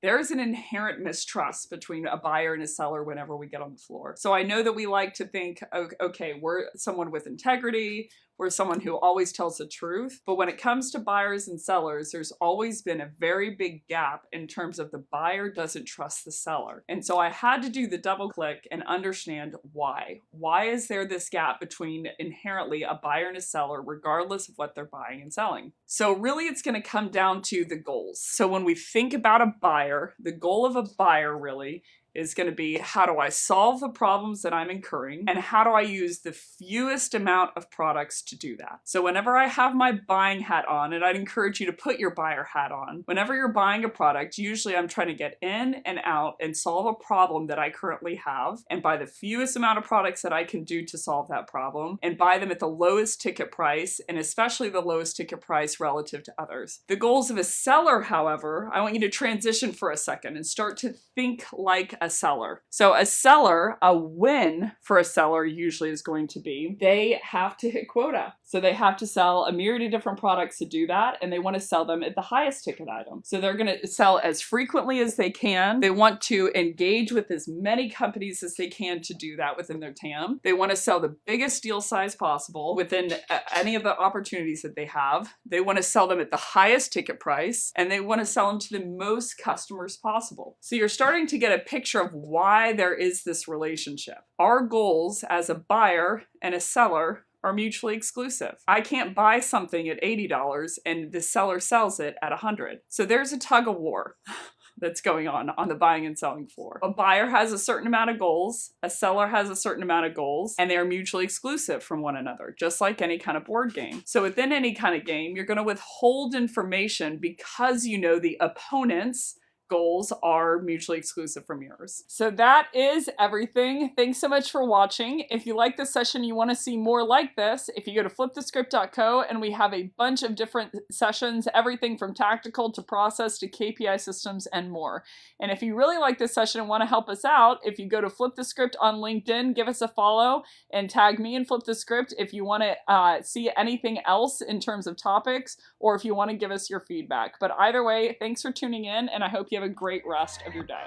there's an inherent mistrust between a buyer and a seller whenever we get on the floor. So I know that we like to think, okay, we're someone with integrity, we're someone who always tells the truth. But when it comes to buyers and sellers, there's always been a very big gap in terms of the buyer doesn't trust the seller. And so I had to do the double click and understand why. Why is there this gap between inherently a buyer and a seller, regardless of what they're buying and selling? So really it's going to come down to the goals. So when we think about a buyer, the goal of a buyer really is going to be, how do I solve the problems that I'm incurring, and how do I use the fewest amount of products to do that? So whenever I have my buying hat on, and I'd encourage you to put your buyer hat on, whenever you're buying a product, usually I'm trying to get in and out and solve a problem that I currently have, and buy the fewest amount of products that I can do to solve that problem, and buy them at the lowest ticket price, and especially the lowest ticket price relative to others. The goals of a seller, however, I want you to transition for a second and start to think like a seller. So a seller, a win for a seller usually is going to be, they have to hit quota. So they have to sell a myriad of different products to do that, and they want to sell them at the highest ticket item. So they're going to sell as frequently as they can. They want to engage with as many companies as they can to do that within their TAM. They want to sell the biggest deal size possible within any of the opportunities that they have. They want to sell them at the highest ticket price, and they want to sell them to the most customers possible. So you're starting to get a picture of why there is this relationship. Our goals as a buyer and a seller are mutually exclusive. I can't buy something at $80 and the seller sells it at $100. So there's a tug of war that's going on the buying and selling floor. A buyer has a certain amount of goals, a seller has a certain amount of goals, and they are mutually exclusive from one another, just like any kind of board game. So within any kind of game, you're going to withhold information because you know the opponent's goals are mutually exclusive from yours. So that is everything. Thanks so much for watching. If you like this session, you want to see more like this, if you go to flipthescript.co, and we have a bunch of different sessions, everything from tactical to process to KPI systems and more. And if you really like this session and want to help us out, if you go to Flip the Script on LinkedIn, give us a follow and tag me in Flip the Script if you want to see anything else in terms of topics, or if you want to give us your feedback. But either way, thanks for tuning in, and I hope you have a great rest of your day.